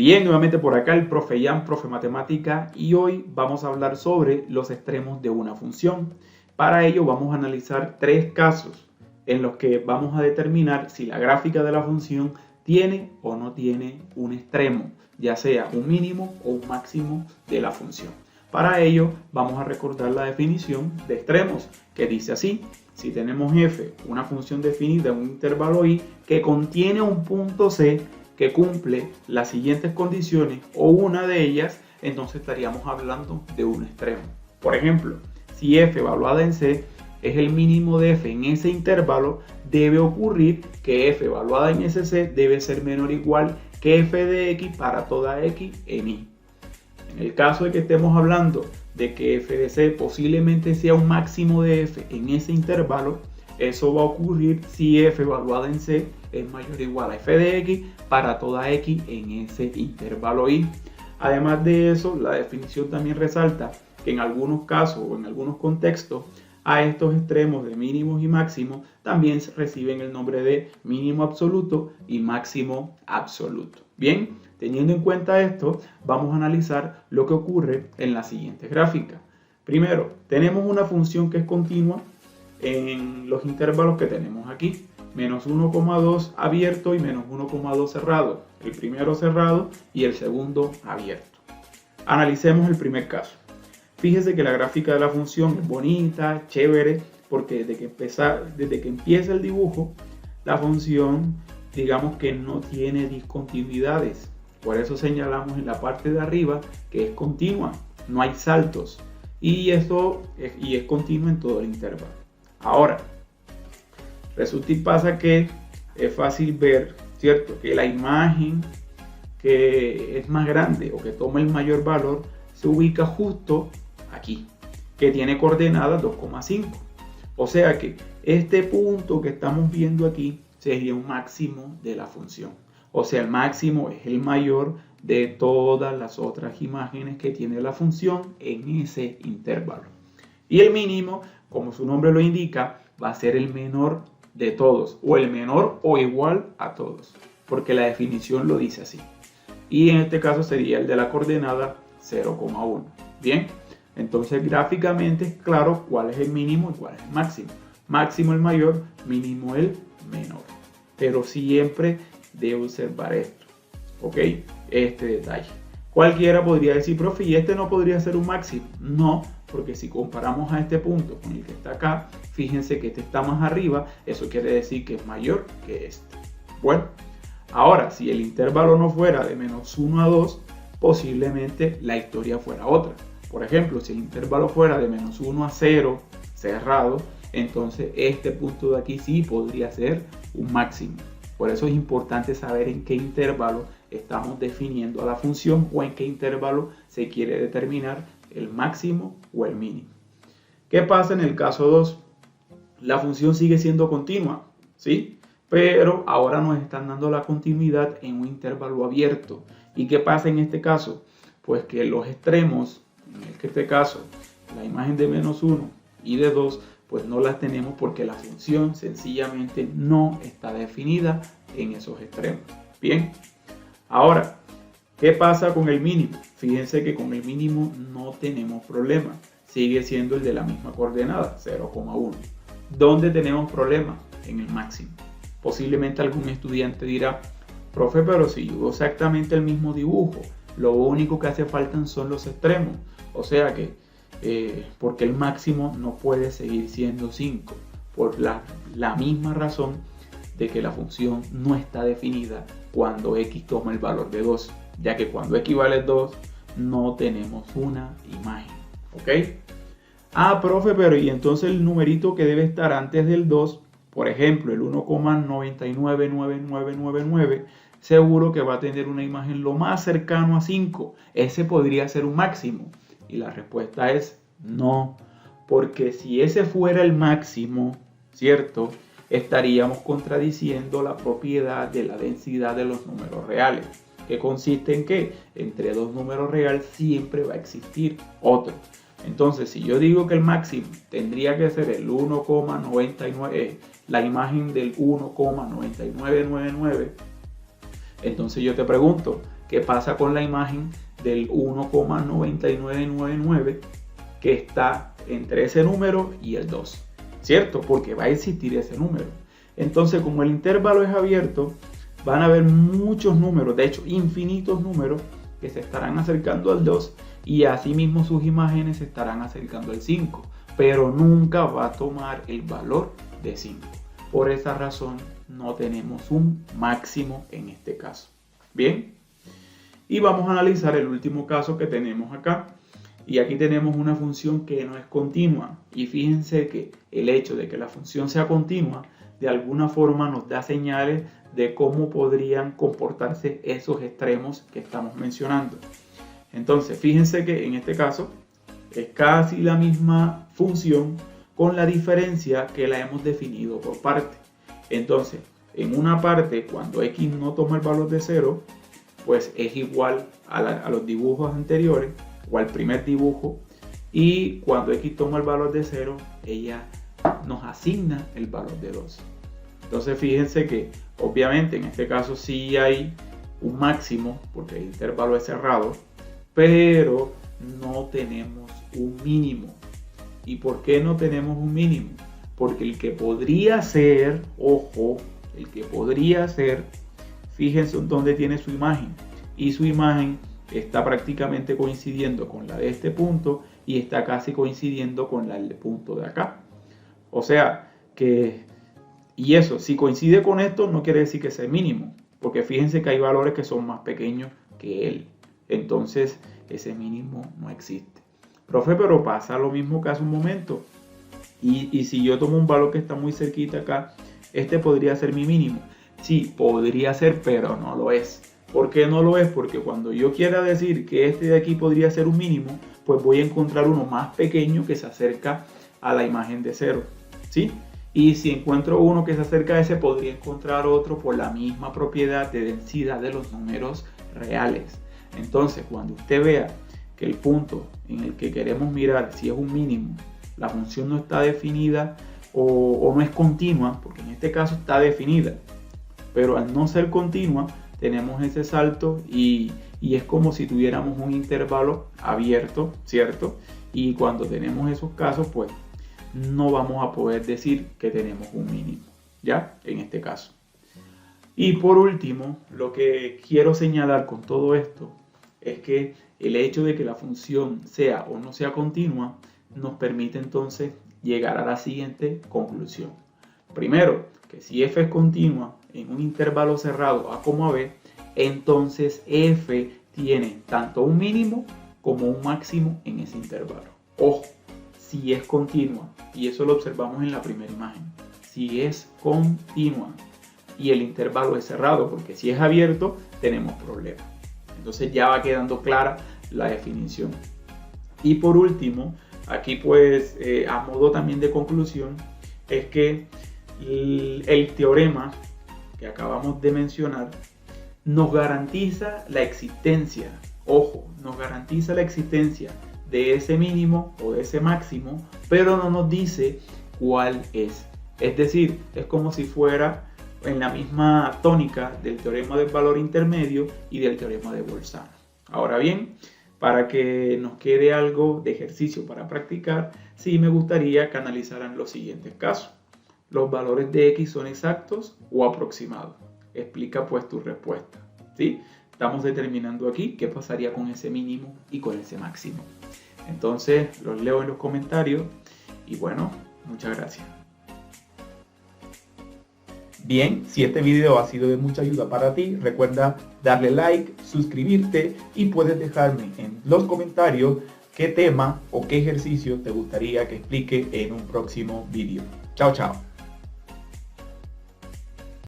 Bien, nuevamente por acá el profe Jan, profe Matemática, y hoy vamos a hablar sobre los extremos de una función. Para ello vamos a analizar tres casos en los que vamos a determinar si la gráfica de la función tiene o no tiene un extremo, ya sea un mínimo o un máximo de la función. Para ello vamos a recordar la definición de extremos, que dice así: si tenemos f, una función definida en un intervalo i que contiene un punto c que cumple las siguientes condiciones o una de ellas, entonces estaríamos hablando de un extremo. Por ejemplo, si f evaluada en c es el mínimo de f en ese intervalo, debe ocurrir que f evaluada en ese c debe ser menor o igual que f de x para toda x en i. En el caso de que estemos hablando de que f de c posiblemente sea un máximo de f en ese intervalo, eso va a ocurrir si f evaluada en c es mayor o igual a f de x para toda x en ese intervalo i. Además de eso, la definición también resalta que en algunos casos o en algunos contextos a estos extremos de mínimos y máximos también reciben el nombre de mínimo absoluto y máximo absoluto. Bien, teniendo en cuenta esto, vamos a analizar lo que ocurre en la siguiente gráfica. Primero, tenemos una función que es continua en los intervalos que tenemos aquí, menos 1,2 abierto y menos 1,2 cerrado, el primero cerrado y el segundo abierto. Analicemos el primer caso. Fíjese que la gráfica de la función es bonita, chévere, porque desde que empieza el dibujo, la función, digamos que no tiene discontinuidades. Por eso señalamos en la parte de arriba que es continua, no hay saltos. Y es continua en todo el intervalo. Ahora, resulta y pasa que es fácil ver, ¿cierto?, que la imagen que es más grande o que toma el mayor valor se ubica justo aquí, que tiene coordenadas 2,5. O sea que este punto que estamos viendo aquí sería un máximo de la función. O sea, el máximo es el mayor de todas las otras imágenes que tiene la función en ese intervalo. Y el mínimo, como su nombre lo indica, va a ser el menor de todos, o el menor o igual a todos, porque la definición lo dice así. Y en este caso sería el de la coordenada 0,1. Bien, entonces gráficamente es claro cuál es el mínimo y cuál es el máximo. Máximo el mayor, mínimo el menor. Pero siempre debe observar esto, ¿ok? Este detalle. Cualquiera podría decir, profe, ¿y este no podría ser un máximo? No, porque si comparamos a este punto con el que está acá, fíjense que este está más arriba, eso quiere decir que es mayor que este. Bueno, ahora, si el intervalo no fuera de menos 1 a 2, posiblemente la historia fuera otra. Por ejemplo, si el intervalo fuera de menos 1 a 0, cerrado, entonces este punto de aquí sí podría ser un máximo. Por eso es importante saber en qué intervalo estamos definiendo a la función o en qué intervalo se quiere determinar el máximo o el mínimo. ¿Qué pasa en el caso 2? La función sigue siendo continua, ¿sí? Pero ahora nos están dando la continuidad en un intervalo abierto. ¿Y qué pasa en este caso? Pues que los extremos, en este caso, la imagen de menos 1 y de 2, pues no las tenemos porque la función sencillamente no está definida en esos extremos. Bien, ahora, ¿qué pasa con el mínimo? Fíjense que con el mínimo no tenemos problema. Sigue siendo el de la misma coordenada, 0,1. ¿Dónde tenemos problema? En el máximo. Posiblemente algún estudiante dirá, profe, pero si yo hago exactamente el mismo dibujo, lo único que hace falta son los extremos. O sea que, porque el máximo no puede seguir siendo 5, por la misma razón de que la función no está definida cuando x toma el valor de 2, ya que cuando x vale 2 no tenemos una imagen, ¿ok? Ah, profe, pero y entonces el numerito que debe estar antes del 2, por ejemplo, el 1,999999, seguro que va a tener una imagen lo más cercano a 5. Ese podría ser un máximo. Y la respuesta es no, porque si ese fuera el máximo, ¿cierto?, estaríamos contradiciendo la propiedad de la densidad de los números reales, que consiste en que entre dos números reales siempre va a existir otro. Entonces, si yo digo que el máximo tendría que ser el 1,99, la imagen del 1,9999, entonces yo te pregunto, ¿qué pasa con la imagen del 1,9999 que está entre ese número y el 2? ¿Cierto? Porque va a existir ese número. Entonces, como el intervalo es abierto, van a haber muchos números, de hecho infinitos números, que se estarán acercando al 2 y asimismo sus imágenes se estarán acercando al 5, pero nunca va a tomar el valor de 5. Por esa razón no tenemos un máximo en este caso. Bien, y vamos a analizar el último caso que tenemos acá. Y aquí tenemos una función que no es continua. Y fíjense que el hecho de que la función sea continua de alguna forma nos da señales de cómo podrían comportarse esos extremos que estamos mencionando. Entonces, fíjense que en este caso es casi la misma función con la diferencia que la hemos definido por parte. Entonces, en una parte, cuando x no toma el valor de 0, pues es igual a los dibujos anteriores o al primer dibujo, y cuando x toma el valor de 0, ella nos asigna el valor de 2. Entonces fíjense que obviamente en este caso sí hay un máximo porque el intervalo es cerrado, pero no tenemos un mínimo. ¿Y por qué no tenemos un mínimo? Porque el que podría ser, ojo, el que podría ser, fíjense dónde tiene su imagen, y su imagen está prácticamente coincidiendo con la de este punto y está casi coincidiendo con la del punto de acá. O sea que, y eso, si coincide con esto no quiere decir que sea mínimo, porque fíjense que hay valores que son más pequeños que él. Entonces ese mínimo no existe. Profe, pero pasa lo mismo que hace un momento. Y si yo tomo un valor que está muy cerquita acá, este podría ser mi mínimo. Sí, podría ser, pero no lo es. ¿Por qué no lo es? Porque cuando yo quiera decir que este de aquí podría ser un mínimo, pues voy a encontrar uno más pequeño que se acerca a la imagen de 0, ¿sí? Y si encuentro uno que se acerca a ese, podría encontrar otro por la misma propiedad de densidad de los números reales. Entonces, cuando usted vea que el punto en el que queremos mirar si es un mínimo, la función no está definida o no es continua, porque en este caso está definida, pero al no ser continua, tenemos ese salto y es como si tuviéramos un intervalo abierto, ¿cierto? Y cuando tenemos esos casos, pues no vamos a poder decir que tenemos un mínimo, ¿ya? En este caso. Y por último, lo que quiero señalar con todo esto es que el hecho de que la función sea o no sea continua nos permite entonces llegar a la siguiente conclusión. Primero, que si f es continua en un intervalo cerrado a como a b, entonces f tiene tanto un mínimo como un máximo en ese intervalo. Ojo, si es continua, y eso lo observamos en la primera imagen. Si es continua y el intervalo es cerrado, porque si es abierto tenemos problemas. Entonces ya va quedando clara la definición. Y por último, aquí pues a modo también de conclusión, es que el teorema que acabamos de mencionar nos garantiza la existencia, ojo, nos garantiza la existencia de ese mínimo o de ese máximo, pero no nos dice cuál es. Es decir, es como si fuera en la misma tónica del teorema del valor intermedio y del teorema de Bolzano. Ahora bien, para que nos quede algo de ejercicio para practicar, sí me gustaría que analizaran los siguientes casos. ¿Los valores de x son exactos o aproximados? Explica pues tu respuesta, ¿sí? Estamos determinando aquí qué pasaría con ese mínimo y con ese máximo. Entonces los leo en los comentarios y bueno, muchas gracias. Bien, si este video ha sido de mucha ayuda para ti, recuerda darle like, suscribirte y puedes dejarme en los comentarios qué tema o qué ejercicio te gustaría que explique en un próximo video. Chao, chao.